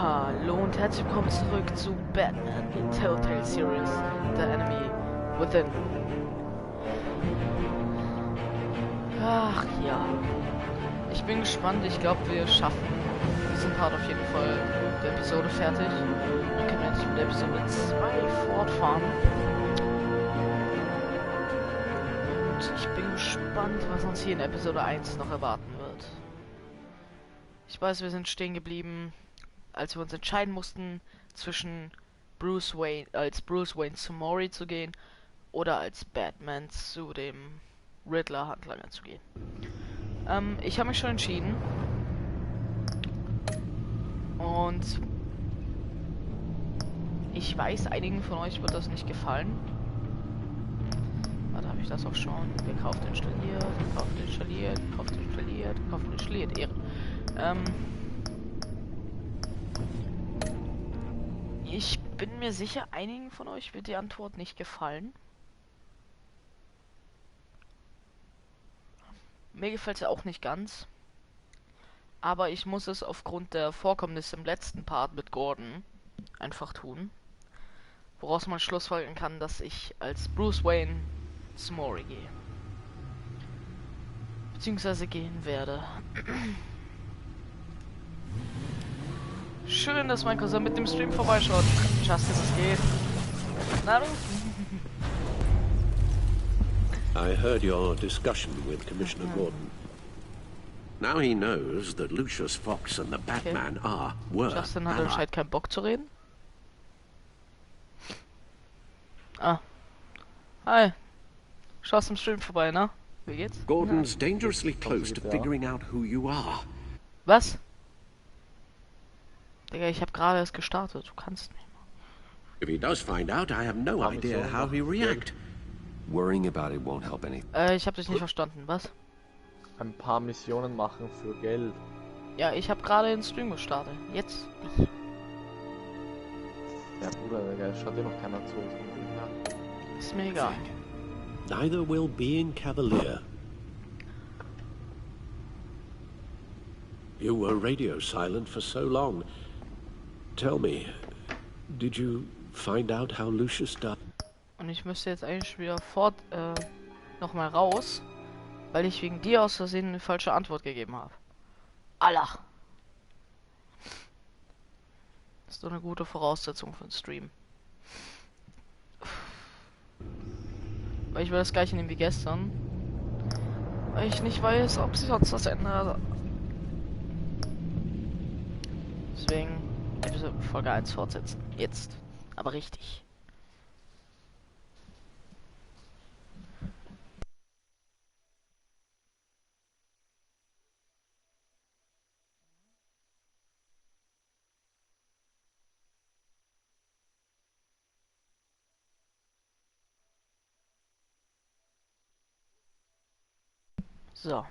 Hallo und herzlich willkommen zurück zu Batman in Telltale Series, The Enemy Within. Ach ja, ich bin gespannt. Ich glaube, wir schaffen diesen Part auf jeden Fall der Episode fertig. Dann können wir endlich mit der Episode 2 fortfahren. Und ich bin gespannt, was uns hier in Episode 1 noch erwarten wird. Ich weiß, wir sind stehen geblieben, als wir uns entscheiden mussten, zwischen Bruce Wayne zu Mori zu gehen oder als Batman zu dem Riddler-Handlanger zu gehen. Ich habe mich schon entschieden. Und ich weiß, einigen von euch wird das nicht gefallen. Warte, habe ich das auch schon? Gekauft, installiert, gekauft, installiert, gekauft, installiert, gekauft, installiert. Ehre. Ich bin mir sicher, einigen von euch wird die Antwort nicht gefallen. Mir gefällt es auch nicht ganz. Aber ich muss es aufgrund der Vorkommnisse im letzten Part mit Gordon einfach tun. Woraus man schlussfolgern kann, dass ich als Bruce Wayne zu Mori gehe. Beziehungsweise gehen werde. Schön, dass mein Cousin mit dem Stream vorbeischaut. Justice, es geht. Na du? I heard your discussion with Commissioner Gordon. Now he knows that Lucius Fox and the Batman were Justin hat anscheinend keinen Bock zu reden. Ah. Hi. Schaust im Stream vorbei, ne? Wie geht's? Gordon's dangerously close to figuring out who you are. Was? Digga, ich habe gerade erst gestartet. Du kannst nicht. If he does find out, I have no idea how he react. Worrying about it won't help anything. Ich habe dich nicht verstanden. Was? Ein paar Missionen machen für Geld. Ja, ich habe gerade den Stream gestartet. Jetzt nicht. Ja, Bruder, Digga, schaut dir noch keiner zu. Ist mir egal. Neither will being cavalier. You were radio silent for so long. Tell me, did you find out how Lucius died? Und ich müsste jetzt eigentlich wieder nochmal raus, weil ich wegen dir aus Versehen eine falsche Antwort gegeben habe. Allah. Das ist doch eine gute Voraussetzung für den Stream. Weil ich will das gleiche nehmen wie gestern. Weil ich nicht weiß, ob sich sonst was ändert. Deswegen Episode Folge 1 fortsetzen. Jetzt. Aber richtig. So.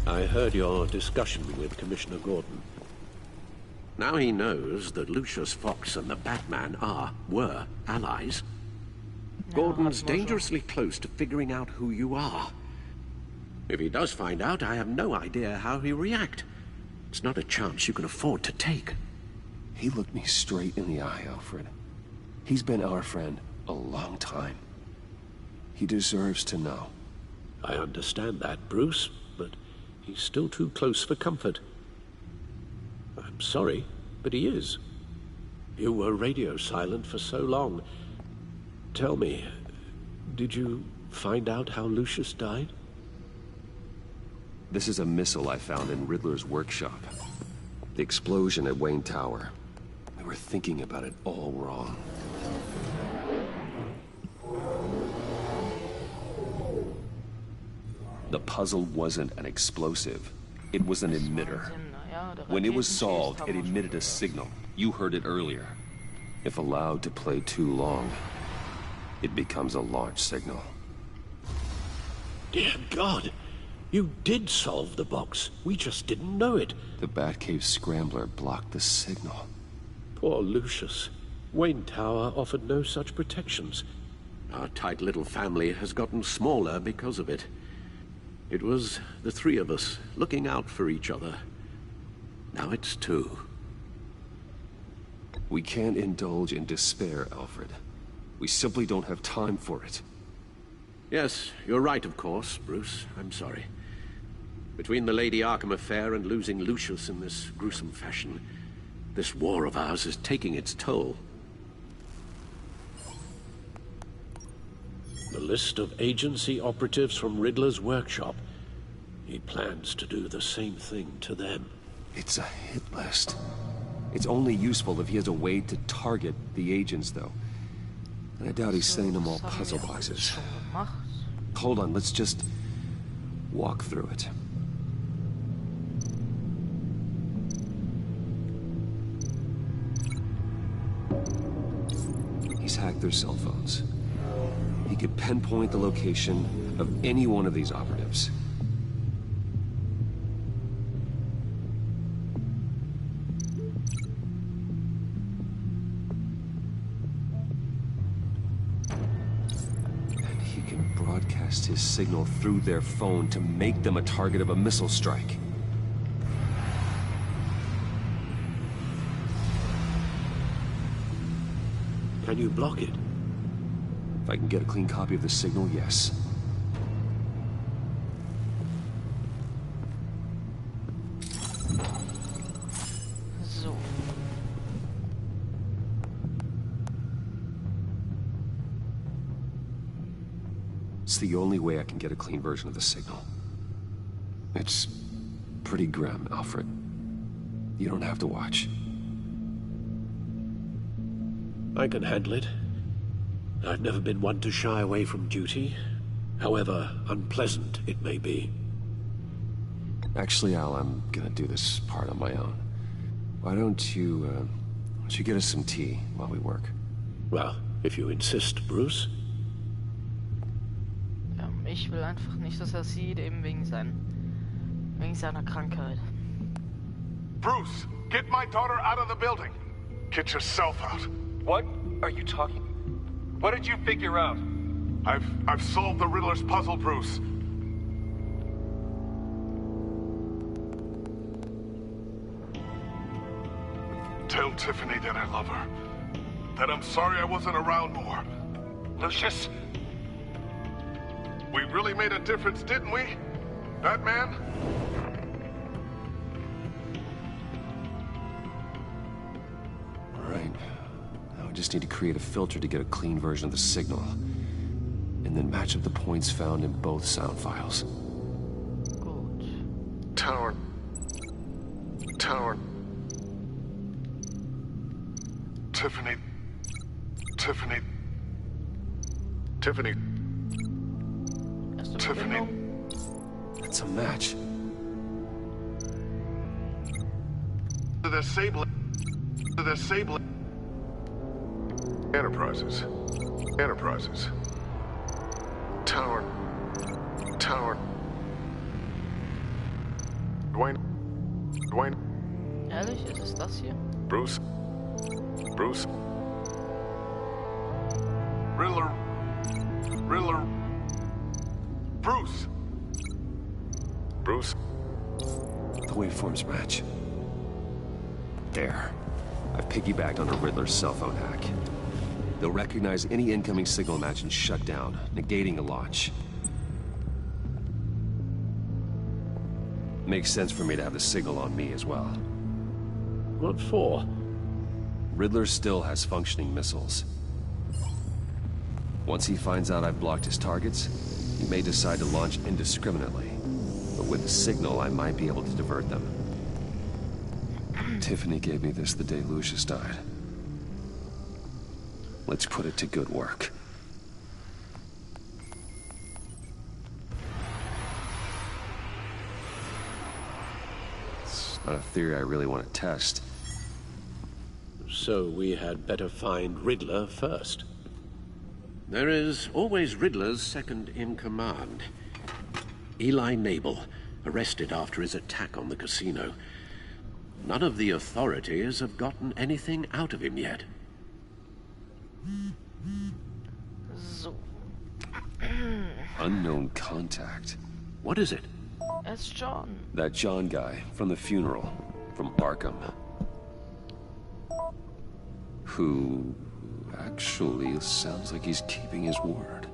I heard your discussion with Commissioner Gordon. Now he knows that Lucius Fox and the Batman were allies. Gordon's dangerously close to figuring out who you are. If he does find out, I have no idea how he'll react. It's not a chance you can afford to take. He looked me straight in the eye, Alfred. He's been our friend a long time. He deserves to know. I understand that, Bruce, but he's still too close for comfort. I'm sorry, but he is. You were radio silent for so long. Tell me, did you find out how Lucius died? This is a missile I found in Riddler's workshop. The explosion at Wayne Tower. We were thinking about it all wrong. The puzzle wasn't an explosive. It was an emitter. When it was solved, it emitted a signal. You heard it earlier. If allowed to play too long, it becomes a launch signal. Dear God! You did solve the box. We just didn't know it. The Batcave scrambler blocked the signal. Poor Lucius. Wayne Tower offered no such protections. Our tight little family has gotten smaller because of it. It was the three of us looking out for each other. Now it's two. We can't indulge in despair, Alfred. We simply don't have time for it. Yes, you're right, of course, Bruce. I'm sorry. Between the Lady Arkham affair and losing Lucius in this gruesome fashion, this war of ours is taking its toll. The list of agency operatives from Riddler's workshop. He plans to do the same thing to them. It's a hit list. It's only useful if he has a way to target the agents, though. And I doubt he's sending them all puzzle boxes. Hold on, let's just walk through it. He's hacked their cell phones. He could pinpoint the location of any one of these operatives. And he can broadcast his signal through their phone to make them a target of a missile strike. Can you block it? If I can get a clean copy of the signal, yes. So. It's the only way I can get a clean version of the signal. It's pretty grim, Alfred. You don't have to watch. I can handle it. I've never been one to shy away from duty, however unpleasant it may be. Actually, Al, I'm gonna do this part on my own. Why don't you get us some tea while we work? Well, if you insist, Bruce. Ja, ich will einfach nicht, dass er sieht, eben wegen seiner Krankheit. Bruce, get my daughter out of the building. Get yourself out. What are you talking? What did you figure out? I've solved the Riddler's puzzle, Bruce. Tell Tiffany that I love her. That I'm sorry I wasn't around more. Lucius? We really made a difference, didn't we? Batman? All right. Now I just need to create a filter to get a clean version of the signal. And then match up the points found in both sound files. Gut. Tower. Tiffany. Erste Tiffany. Verbindung. That's a match. The Sable. Enterprises. Tower. Dwayne. Ehrlich, ist es das hier? Bruce. Riddler. Bruce. The waveforms match. There. I've piggybacked on a Riddler's cell phone hack. They'll recognize any incoming signal match and shut down, negating a launch. Makes sense for me to have the signal on me as well. What for? Riddler still has functioning missiles. Once he finds out I've blocked his targets, he may decide to launch indiscriminately. But with the signal, I might be able to divert them. Tiffany gave me this the day Lucius died. Let's put it to good work. It's not a theory I really want to test. So we had better find Riddler first. There is always Riddler's second in command. Eli Nabel, arrested after his attack on the casino. None of the authorities have gotten anything out of him yet. So. Unknown contact. What is it? It's John. That John guy from the funeral, from Arkham. Who actually sounds like he's keeping his word.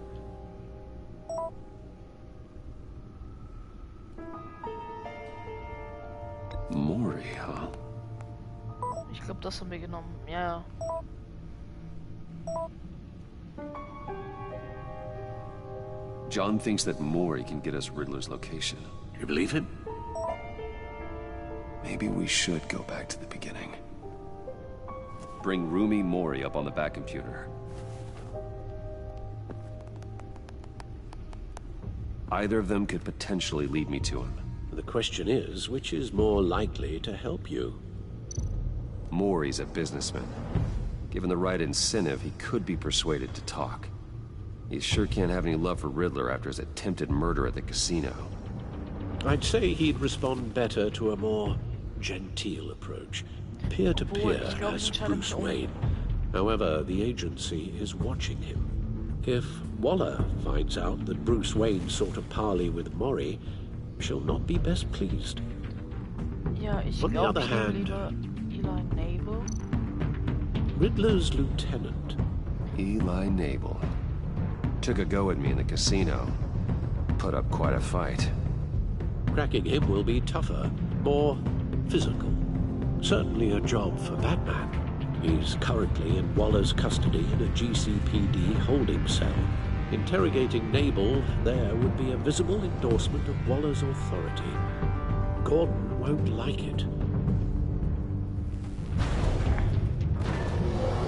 Mori, huh? Ich glaube, das haben wir genommen. Ja, ja. John thinks that Mori can get us Riddler's location. You believe him? Maybe we should go back to the beginning. Bring Rumi Mori up on the back computer. Either of them could potentially lead me to him. The question is, which is more likely to help you? Mori's a businessman. Given the right incentive, he could be persuaded to talk. He sure can't have any love for Riddler after his attempted murder at the casino. I'd say he'd respond better to a more genteel approach. Peer-to-peer as Bruce Wayne. However, the agency is watching him. If Waller finds out that Bruce Wayne sought a parley with Mori, she'll not be best pleased. Ja, ich On the glaube, other ich nehme hand, lieber Eli Nabel. Riddler's lieutenant. Eli Nabel. Took a go at me in the casino. Put up quite a fight. Cracking him will be tougher, more physical. Certainly a job for Batman. He's currently in Waller's custody in a GCPD holding cell. Interrogating Nabel there would be a visible endorsement of Waller's authority. Gordon won't like it.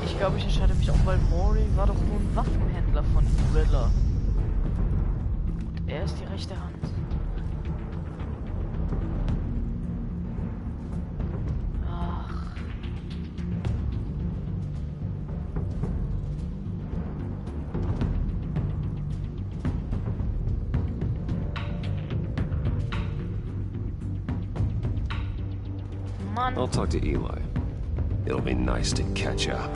Ich glaube, ich entscheide mich auch, weil Mori war doch nur ein Waffenhändler von Riddler. Und er ist die rechte Hand. Ach. Mann. I'll talk to Eli. It'll be nice to catch up.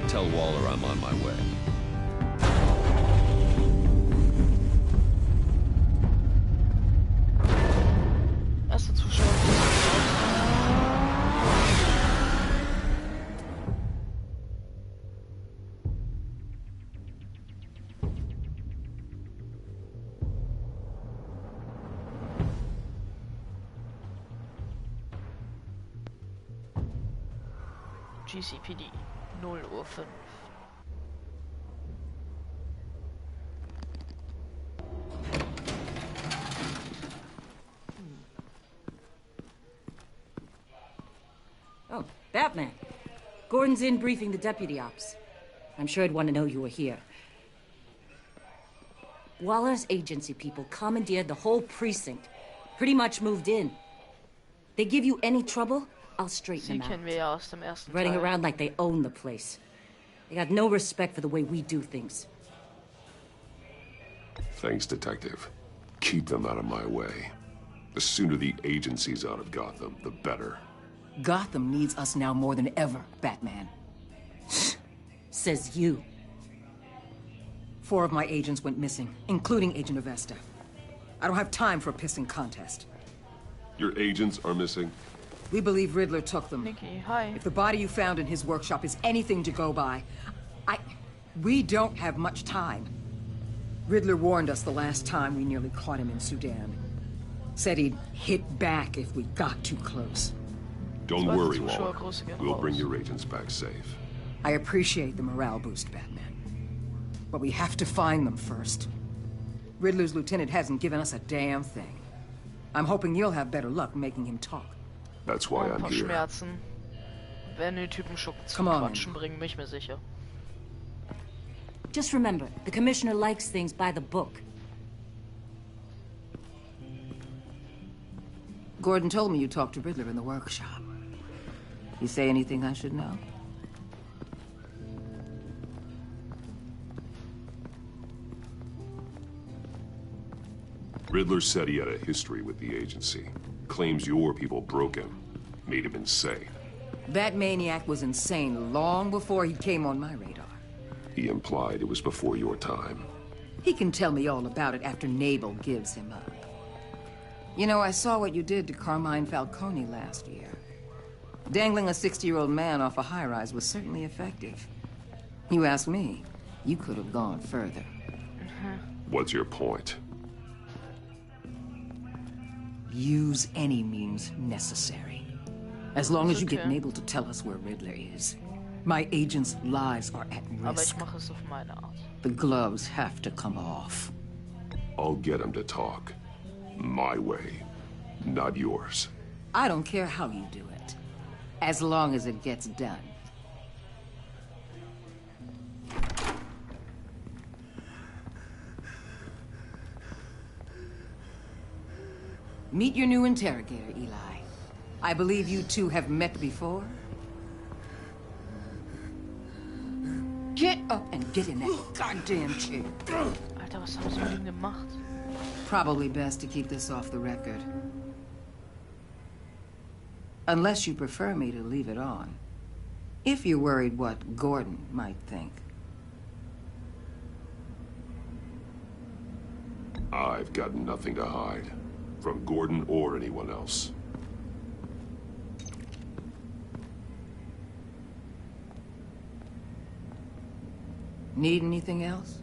Tell Waller I'm on my way. Erster Zuschauer. GCPD 0:05 Uhr. Oh, Batman. Gordon's in briefing the deputy ops. I'm sure I'd want to know you were here. Waller's agency people commandeered the whole precinct. Pretty much moved in. They give you any trouble, I'll straighten Sie them out. kennen wir ja aus dem ersten Running Teil. around like they own the place. They got no respect for the way we do things. Thanks, Detective. Keep them out of my way. The sooner the agency's out of Gotham, the better. Gotham needs us now more than ever, Batman. Says you. 4 of my agents went missing, including Agent Avesta. I don't have time for a pissing contest. Your agents are missing? We believe Riddler took them. Nikki, hi. If the body you found in his workshop is anything to go by, we don't have much time. Riddler warned us the last time we nearly caught him in Sudan. Said he'd hit back if we got too close. Don't Zweite worry, Zuschauer, Waller. große gehen We'll raus. bring your agents back safe. I appreciate the morale boost, Batman. But we have to find them first. Riddler's lieutenant hasn't given us a damn thing. I'm hoping you'll have better luck making him talk. That's why Ein I'm paar here. Schmerzen. Wenn die Typen Schuppen zum Come on. Quatschen bringen, bin ich mir sicher. Just remember, the commissioner likes things by the book. Gordon told me you talked to Riddler in the workshop. You say anything I should know? Riddler said he had a history with the agency. Claims your people broke him, made him insane. That maniac was insane long before he came on my radar. He implied it was before your time. He can tell me all about it after Nabel gives him up. You know, I saw what you did to Carmine Falcone last year. Dangling a 60-year-old man off a high-rise was certainly effective. You ask me, you could have gone further. What's your point? Use any means necessary. As long as you get Nabel to tell us where Riddler is. My agents' lives are at Aber risk. ich mache es auf meine Art. The gloves have to come off. I'll get him to talk. My way, not yours. I don't care how you do it, as long as it gets done. Meet your new interrogator, Eli. I believe you two have met before. Get up and get in that goddamn chair. Alter, was haben sie mit ihm gemacht? Probably best to keep this off the record. Unless you prefer me to leave it on. If you're worried what Gordon might think. I've got nothing to hide. From Gordon or anyone else. Need anything else?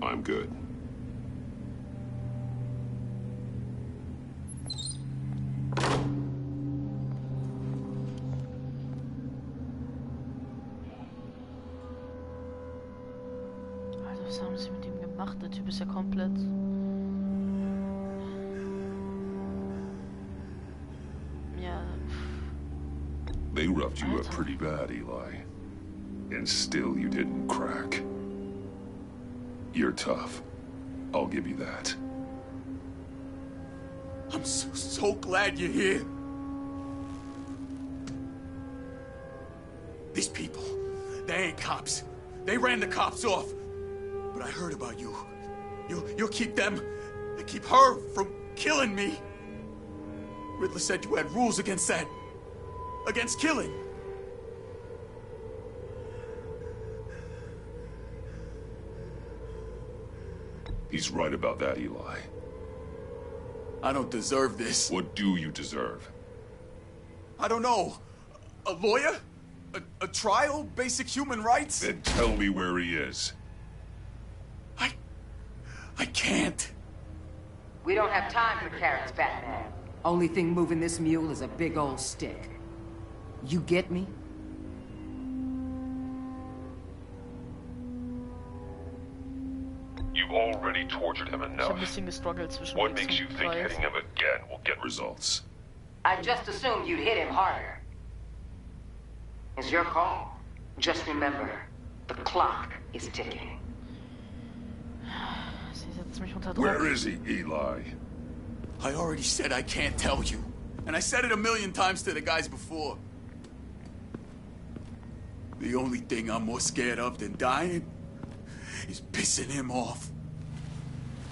I'm good. Also, was haben sie mit ihm gemacht? Der Typ ist ja komplett... Ja... They roughed you up pretty bad, Eli. And still you didn't crack. You're tough. I'll give you that. I'm so glad you're here. These people, they ain't cops. They ran the cops off. But I heard about you. You'll keep them, keep her from killing me. Riddler said you had rules against that. Against killing. He's right about that, Eli. I don't deserve this. What do you deserve? I don't know. A lawyer? A trial? Basic human rights? Then tell me where he is. I can't. We don't have time for carrots, Batman. Only thing moving this mule is a big old stick. You get me? You've already tortured him Ich hab enough. ein bisschen gestruggelt zwischen What links makes you und think rechts. hitting him again will get results? I just assumed you'd hit him harder. It's your call. Just remember, the clock is ticking. Sie setzt mich unter Druck. Where is he, Eli? I already said I can't tell you. And I said it 1,000,000 times to the guys before. The only thing I'm more scared of than dying is pissing him off.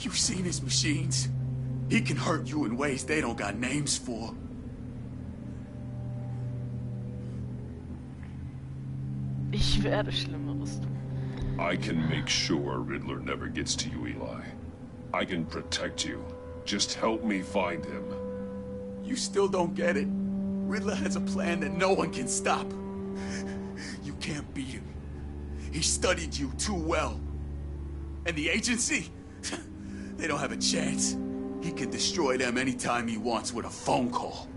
You've seen his machines. He can hurt you in ways they don't got names for. Ich werde Schlimmeres tun. I can make sure Riddler never gets to you, Eli. I can protect you. Just help me find him. You still don't get it. Riddler has a plan that no one can stop. You can't beat him. He studied you too well. And the agency? They don't have a chance. He can destroy them anytime he wants with a phone call.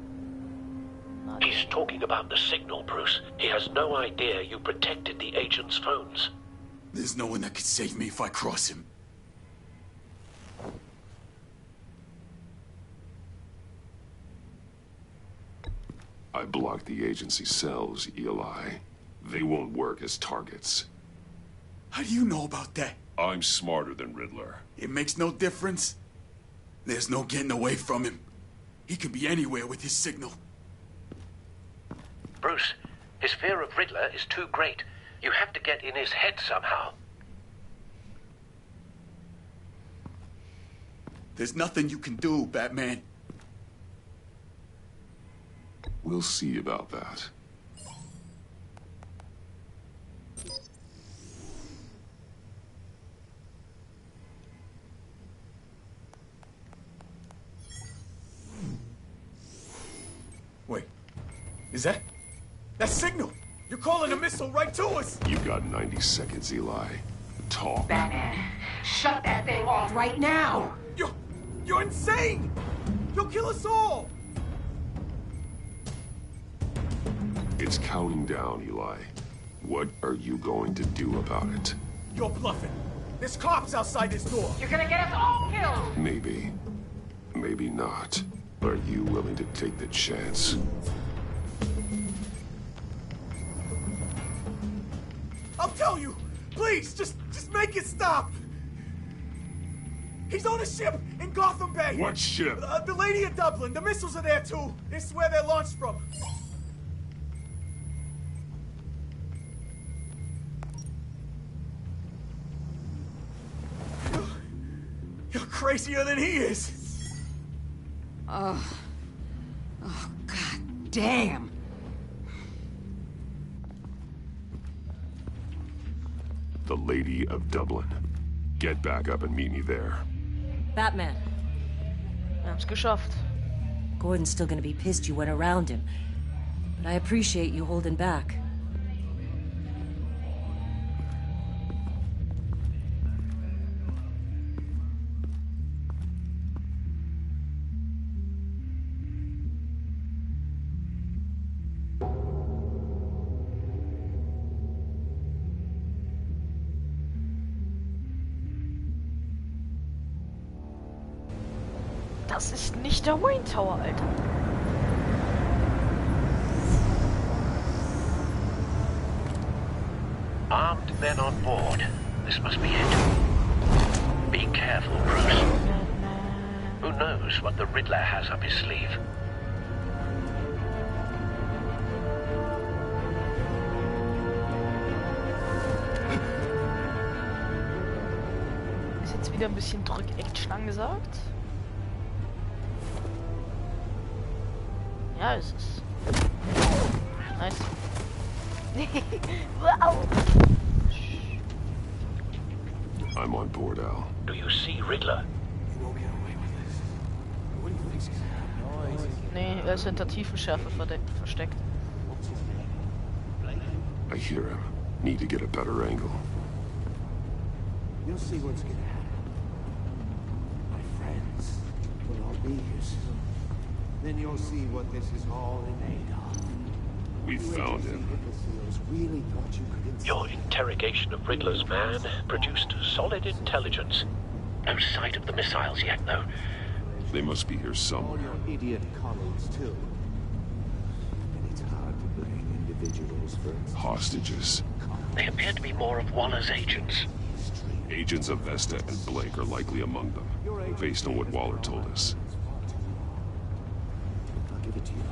He's talking about the signal, Bruce. He has no idea you protected the agent's phones. There's no one that can save me if I cross him. I blocked the agency cells, Eli. They won't work as targets. How do you know about that? I'm smarter than Riddler. It makes no difference. There's no getting away from him. He can be anywhere with his signal. Bruce, his fear of Riddler is too great. You have to get in his head somehow. There's nothing you can do, Batman. We'll see about that. Wait. Is that... That signal! You're calling a missile right to us! You've got 90 seconds, Eli. Talk. Batman, shut that thing off right now! You're insane! You'll kill us all! It's counting down, Eli. What are you going to do about it? You're bluffing. There's cops outside this door. You're gonna get us all killed! Maybe. Maybe not. Are you willing to take the chance? I'll tell you! Please, just make it stop! He's on a ship in Gotham Bay! What ship? The Lady of Dublin. The missiles are there, too. It's where they're launched from. You're crazier than he is! Oh, God damn! The Lady of Dublin. Get back up and meet me there. Batman. Wir haben's geschafft. Gordon's still gonna be pissed you went around him. But I appreciate you holding back. Das ist nicht der Wayne Tower, Alter. Armed men on board. This must be it. Be careful, Bruce. Who knows what the Riddler has up his sleeve? Ist jetzt wieder ein bisschen Drück-Action angesagt? Ja, es ist. Nice. Wow. I'm on board, Al. Do you see Riddler? Nee, er ist hinter Tiefenschärfe versteckt. I hear him. Need to get a better angle. You'll see what's gonna happen. My friends will all be here soon. Then you'll see what this is all in aid of. We found him. Really thought you could Your interrogation of Riddler's man produced solid intelligence. No sight of the missiles yet, though. They must be here all somewhere. your idiot colleagues too. And it's hard to blame individuals for Hostages. They appear to be more of Waller's agents. Agents of Vesta and Blake are likely among them, based on what Waller told us. I'll give it to you.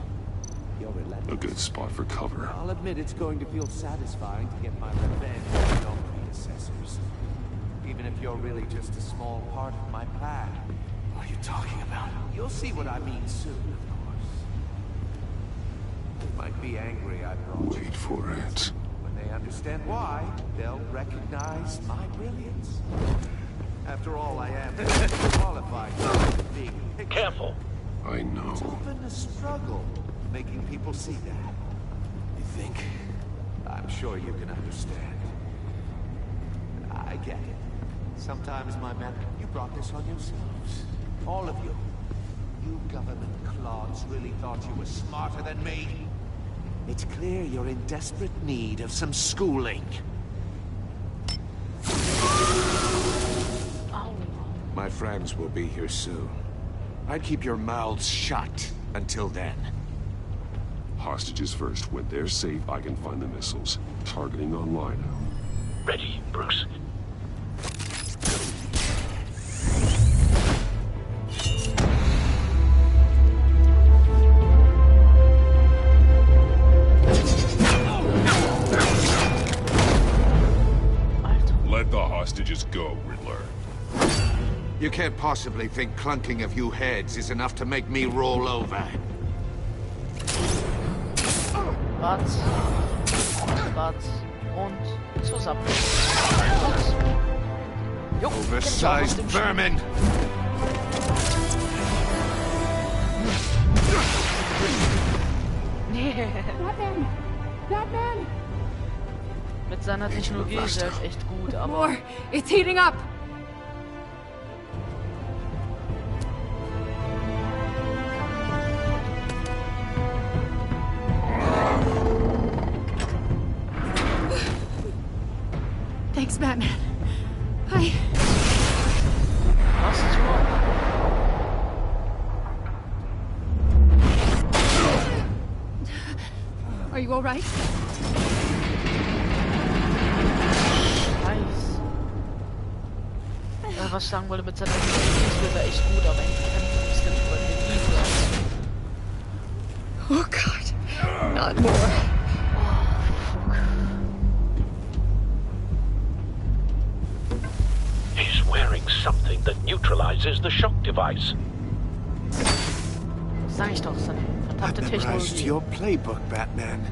You're relentless. A good spot for cover. I'll admit it's going to feel satisfying to get my revenge on your predecessors. Even if you're really just a small part of my plan. What are you talking about? You'll see what I mean soon, of course. They might be angry I brought you. Wait for it. When they understand why, they'll recognize my brilliance. After all, I am qualified for being pictured. Careful. I It's know. often a struggle making people see that. You think? I'm sure you can understand. I get it. Sometimes, my men, you brought this on yourselves. All of you. You government clods really thought you were smarter than me. It's clear you're in desperate need of some schooling. My friends will be here soon. I'd keep your mouths shut until then. Hostages first. When they're safe, I can find the missiles. Targeting online now. Ready, Bruce. can't possibly think clunking a few heads is enough to make me roll over. Was? Und zusammen. Oversized vermin! Batman! Batman! Mit seiner Technologie ist er echt gut, aber... More! It's heating up! Thanks, Batman. Was tun? Are you all right? Ja, was ich sagen wollte mit seiner Technologie wäre echt gut, aber ich kämpfe ist ganz überlegen. Oh God, not more. He's wearing something that neutralizes the shock device. Sag ich doch, seine verdammte I've memorized Technologie. your playbook, Batman.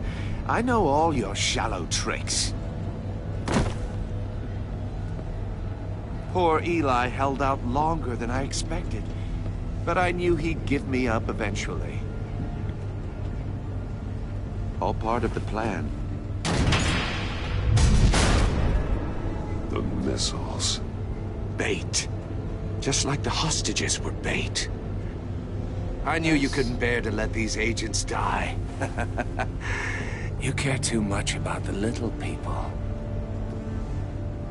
I know all your shallow tricks. Poor Eli held out longer than I expected, but I knew he'd give me up eventually. All part of the plan. The missiles. Bait. Just like the hostages were bait. I knew you couldn't bear to let these agents die. You care too much about the little people.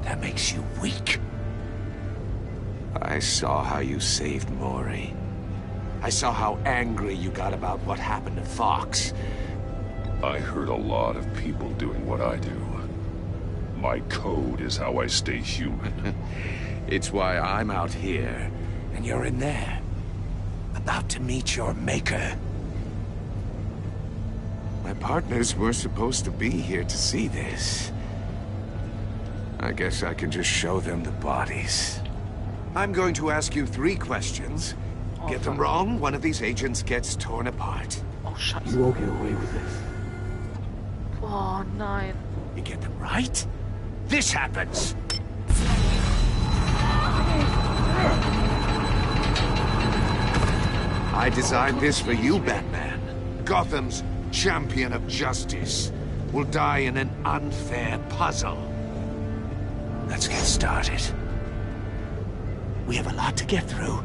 That makes you weak. I saw how you saved Maury. I saw how angry you got about what happened to Fox. I hurt a lot of people doing what I do. My code is how I stay human. It's why I'm out here, and you're in there. About to meet your maker. My partners were supposed to be here to see this. I guess I can just show them the bodies. I'm going to ask you 3 questions. Get them wrong, one of these agents gets torn apart. Oh, Scheiße. You won't get away with this. Oh, nein. You get them right, this happens. I designed this for you, Batman. Gotham's champion of justice will die in an unfair puzzle. Let's get started. We have a lot to get through.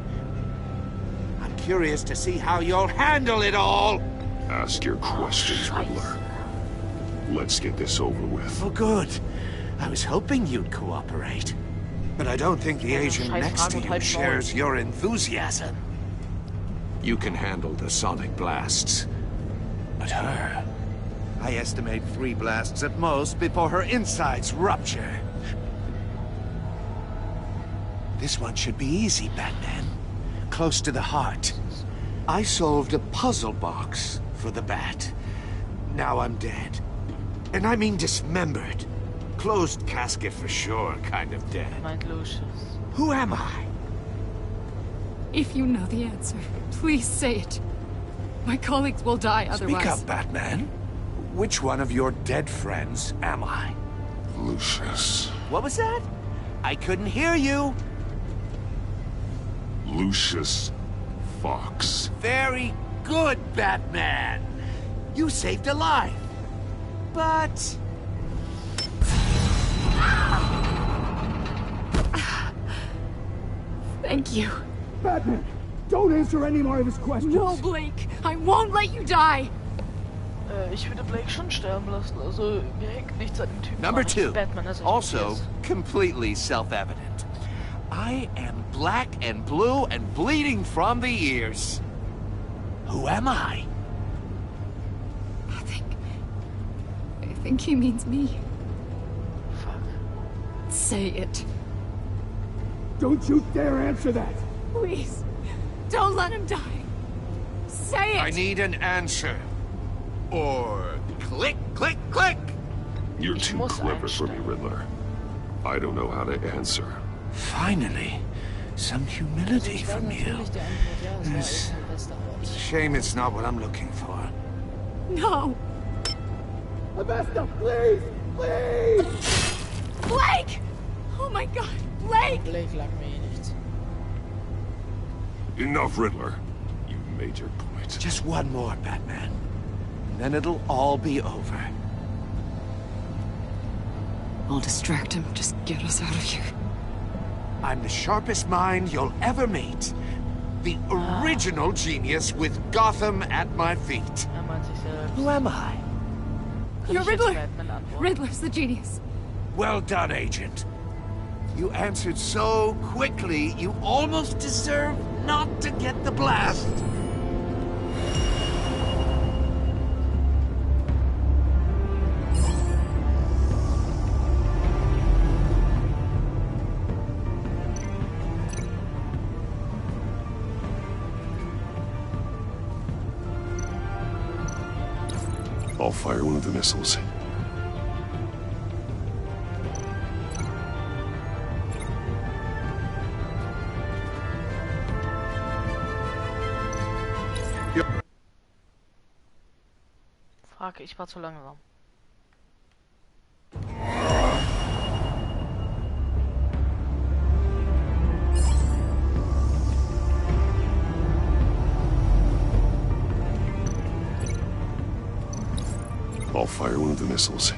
I'm curious to see how you'll handle it all. Ask your questions, Riddler. Let's get this over with. Oh, good. I was hoping you'd cooperate. But I don't think the agent next to you shares your enthusiasm. You can handle the sonic blasts. But her... I estimate 3 blasts at most before her insides rupture. This one should be easy, Batman. Close to the heart. I solved a puzzle box for the Bat. Now I'm dead. And I mean dismembered. Closed casket for sure, kind of dead. Who am I? If you know the answer, please say it. My colleagues will die otherwise. Speak up, Batman. Which one of your dead friends am I? Lucius. What was that? I couldn't hear you. Lucius Fox. Very good, Batman. You saved a life. But... Thank you. Batman, don't answer any more of his questions. No, Blake. I won't let you die. Ich würde Blake schon sterben lassen. Also, mir hängt nichts an dem Typen. Number 2, Batman, also completely self-evident. I am black and blue and bleeding from the ears. Who am I? I think he means me. Fuck. Say it. Don't you dare answer that. Please. Don't let him die. Say it. I need an answer. Or click, click, click. You're too clever for me, Riddler. I don't know how to answer. Finally. some humility from you. It's a shame it's not what I'm looking for. No! Avesta, please! Please! Blake! Oh my god, Blake! Blake lag mir eh nichts. Enough, Riddler. You've made your point. Just one more, Batman. And then it'll all be over. I'll distract him. Just get us out of here. I'm the sharpest mind you'll ever meet. The original genius with Gotham at my feet. Who am I? You're Riddler! Riddler's the genius. Well done, Agent. You answered so quickly, you almost deserve not to get the blast. I'll fire one of the missiles. Fuck, ich war zu langsam. I'll fire one of the missiles.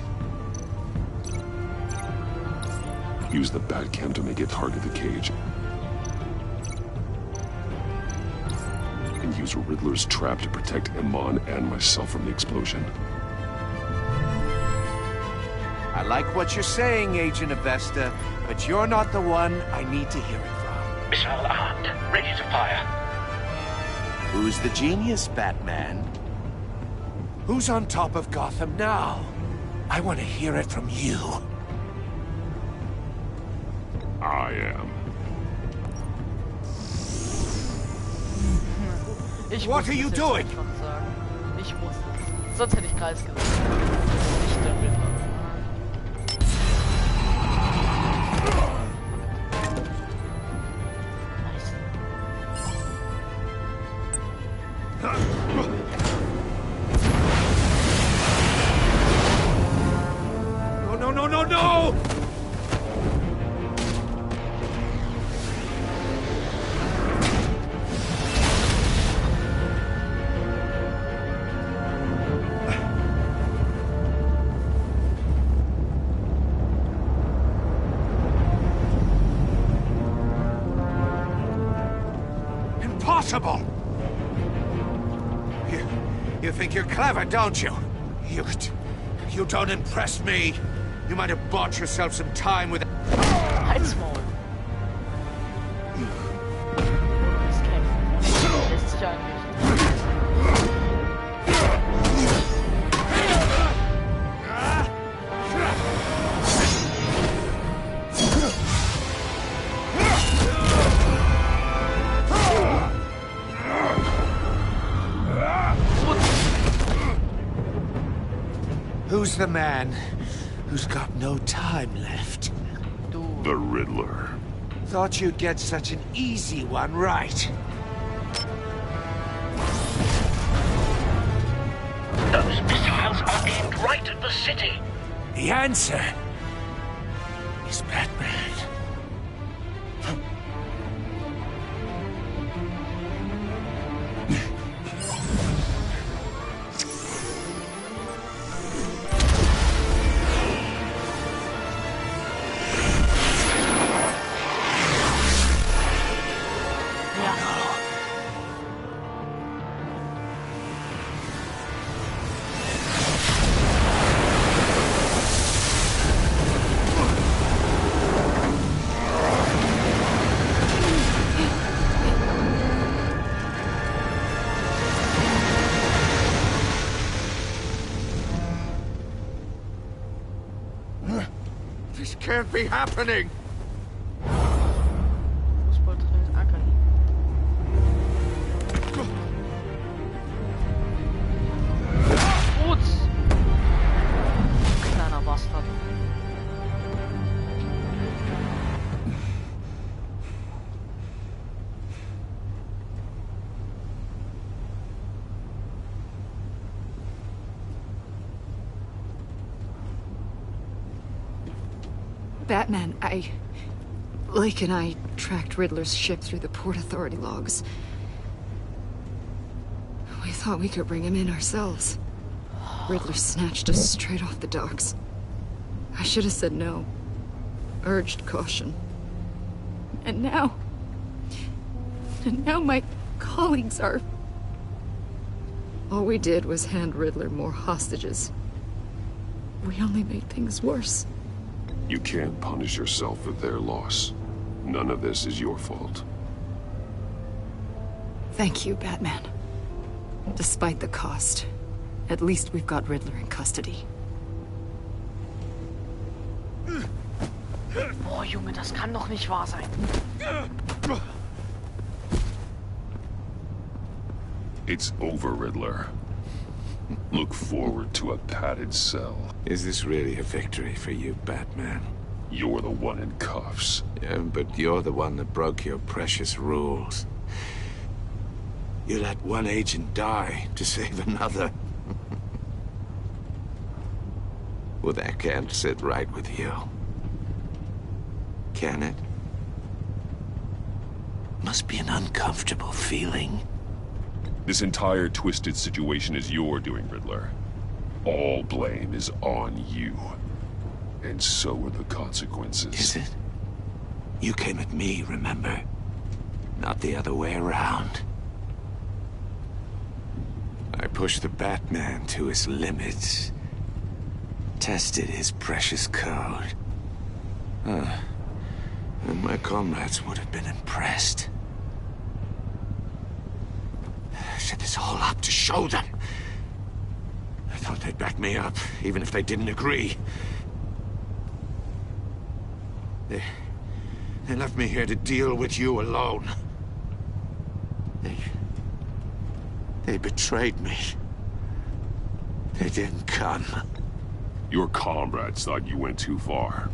Use the Batcam to make it target the cage. And use Riddler's trap to protect Iman and myself from the explosion. I like what you're saying, Agent Avesta, but you're not the one I need to hear it from. Missile armed, ready to fire. Who's the genius, Batman? Who's on top of Gotham now? I want to hear it from you. I am. What are you doing? Ich muss. Sonst hätte ich Kreis gesagt. Nicht der Riddler. No! Impossible! You think you're clever, don't you? You don't impress me. You might have bought yourself some time with... Halt's Maul. Das kämpfen. Lässt sich einrichten. Who's the man who's got no time left? The Riddler. Thought you'd get such an easy one right. Those missiles are aimed right at the city. The answer is Batman. This can't be happening! Kleiner Bastard. Batman, Lake and I tracked Riddler's ship through the Port Authority logs. We thought we could bring him in ourselves. Riddler snatched us straight off the docks. I should have said no. Urged caution. And now my colleagues are... All we did was hand Riddler more hostages. We only made things worse. You can't punish yourself for their loss. None of this is your fault. Thank you, Batman. Despite the cost, at least we've got Riddler in custody. Boah, Junge, das kann doch nicht wahr sein. It's over, Riddler. Look forward to a padded cell. Is this really a victory for you, Batman? You're the one in cuffs. Yeah, but you're the one that broke your precious rules. You let one agent die to save another. Well, that can't sit right with you. Can it? Must be an uncomfortable feeling. This entire twisted situation is your doing, Riddler. All blame is on you. And so are the consequences. Is it? You came at me, remember? Not the other way around. I pushed the Batman to his limits. Tested his precious code. And my comrades would have been impressed. I set this all up to show them. I thought they'd back me up, even if they didn't agree. They left me here to deal with you alone. They betrayed me. They didn't come. Your comrades thought you went too far.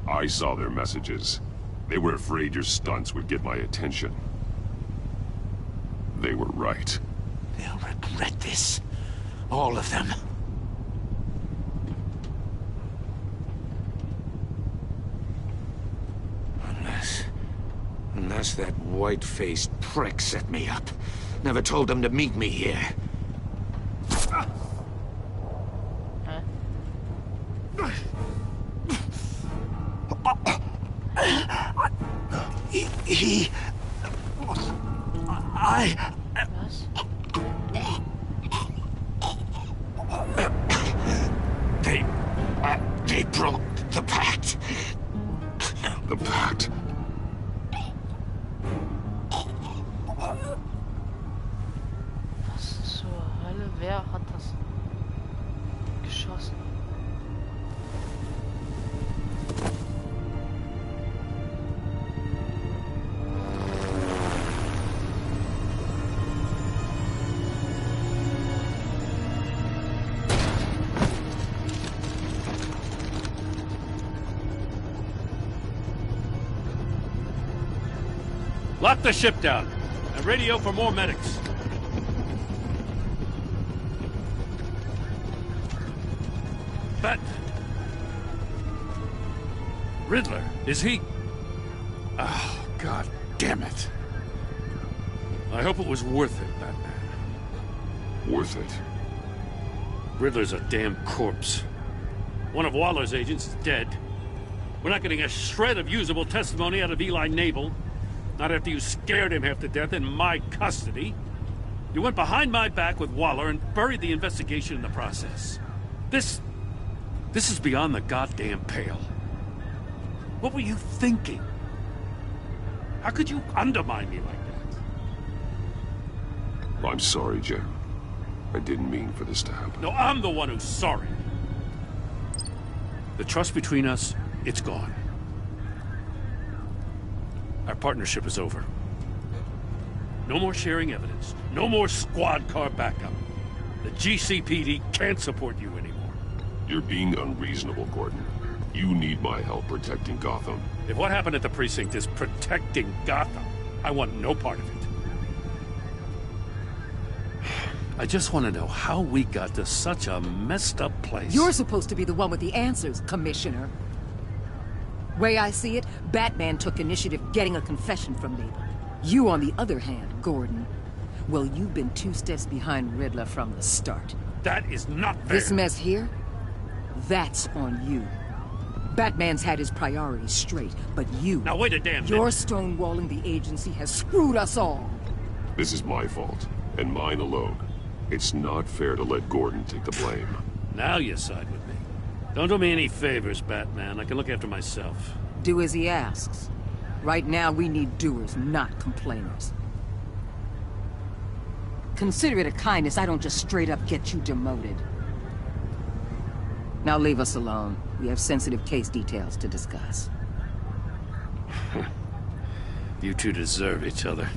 I saw their messages. They were afraid your stunts would get my attention. They were right. They'll regret this. All of them. Unless that white-faced prick set me up. Never told them to meet me here. They broke the pact. The pact? Was zur Hölle? Wer hat das geschossen? Lock the ship down and radio for more medics. Batman. Riddler, is he? Oh, God damn it. I hope it was worth it, Batman. Worth it? Riddler's a damn corpse. One of Waller's agents is dead. We're not getting a shred of usable testimony out of Eli Nabel. Not after you scared him half to death in my custody. You went behind my back with Waller and buried the investigation in the process. This is beyond the goddamn pale. What were you thinking? How could you undermine me like that? I'm sorry, Jim. I didn't mean for this to happen. No, I'm the one who's sorry. The trust between us, it's gone. Our partnership is over. No more sharing evidence. No more squad car backup. The GCPD can't support you anymore. You're being unreasonable, Gordon. You need my help protecting Gotham. If what happened at the precinct is protecting Gotham, I want no part of it. I just want to know how we got to such a messed up place. You're supposed to be the one with the answers, Commissioner. Way I see it, Batman took initiative getting a confession from Mabel. You, on the other hand, Gordon, well, you've been 2 steps behind Riddler from the start. That is not fair. This mess here, that's on you. Batman's had his priorities straight, but you... Now wait a damn minute. Your stonewalling the agency has screwed us all. This is my fault, and mine alone. It's not fair to let Gordon take the blame. Now you side with me. Don't do me any favors, Batman. I can look after myself. Do as he asks. Right now, we need doers, not complainers. Consider it a kindness I don't just straight up get you demoted. Now leave us alone. We have sensitive case details to discuss. You two deserve each other.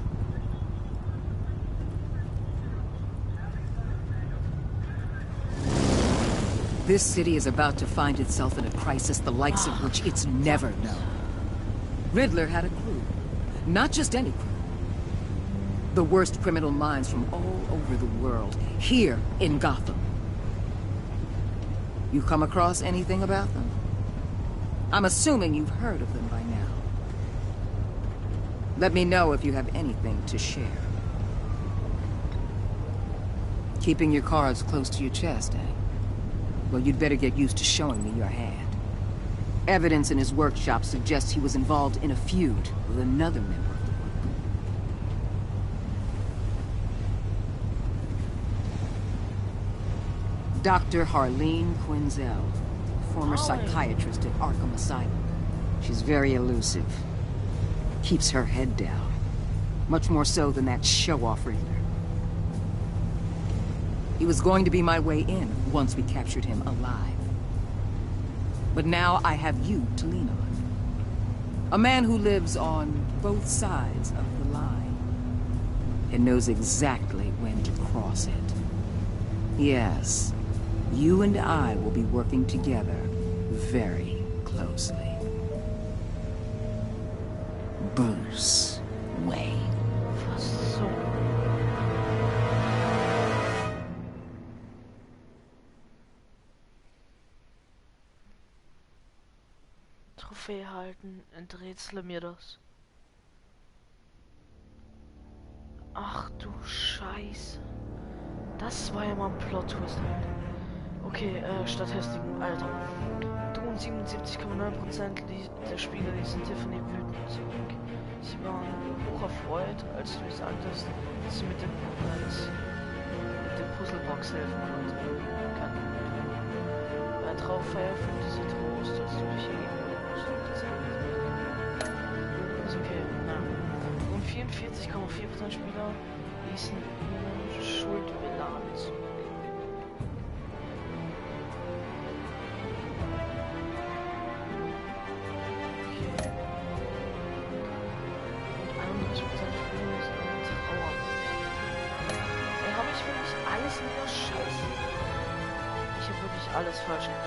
This city is about to find itself in a crisis the likes of which it's never known. Riddler had a crew. Not just any crew. The worst criminal minds from all over the world, here in Gotham. You come across anything about them? I'm assuming you've heard of them by now. Let me know if you have anything to share. Keeping your cards close to your chest, eh? Well, you'd better get used to showing me your hand. Evidence in his workshop suggests he was involved in a feud with another member of the group. Dr. Harleen Quinzel, former psychiatrist at Arkham Asylum. She's very elusive. Keeps her head down. Much more so than that show-off Riddler. He was going to be my way in once we captured him alive. But now I have you to lean on. A man who lives on both sides of the line and knows exactly when to cross it. Yes, you and I will be working together very closely. Bruce Wayne. Trophäe halten, enträtsle mir das. Ach du Scheiße. Das war ja mal ein Plot-Twist. Okay, Statistiken, Alter. 77,9% der Spieler ließen Tiffany wütend zurück. Sie waren hoch erfreut, als du sagtest, dass sie mit dem Puzzlebox helfen kann. Bei Trauerfeier fühlte sie Trost, als du dich ist okay, na. Und 44,4% Spieler ließen ihre Schuldbilanz. Okay. Und 31% Spieler sind Trauer. Ey, hab ich wirklich alles in der Scheiße? Ich hab wirklich alles falsch gemacht.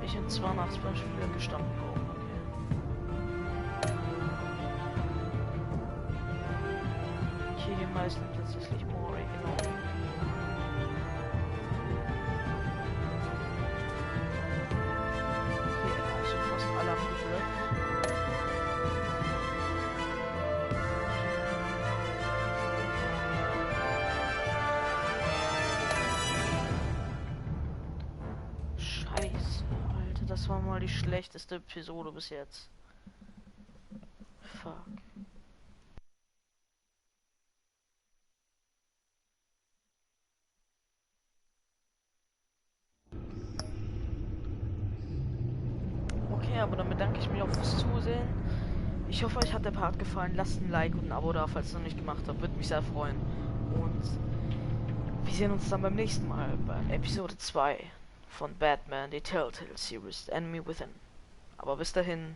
Ich in 82 Beispiele gestanden worden, okay. Hier die meisten tatsächlich Mori, genau. Hier also fast alle am geblockt. Das war mal die schlechteste Episode bis jetzt. Fuck. Okay, aber dann bedanke ich mich auch fürs Zusehen. Ich hoffe, euch hat der Part gefallen. Lasst ein Like und ein Abo da, falls ihr noch nicht gemacht habt. Würde mich sehr freuen. Und wir sehen uns dann beim nächsten Mal bei Episode 2. Von Batman, die Telltale Series, Enemy Within. Aber bis dahin,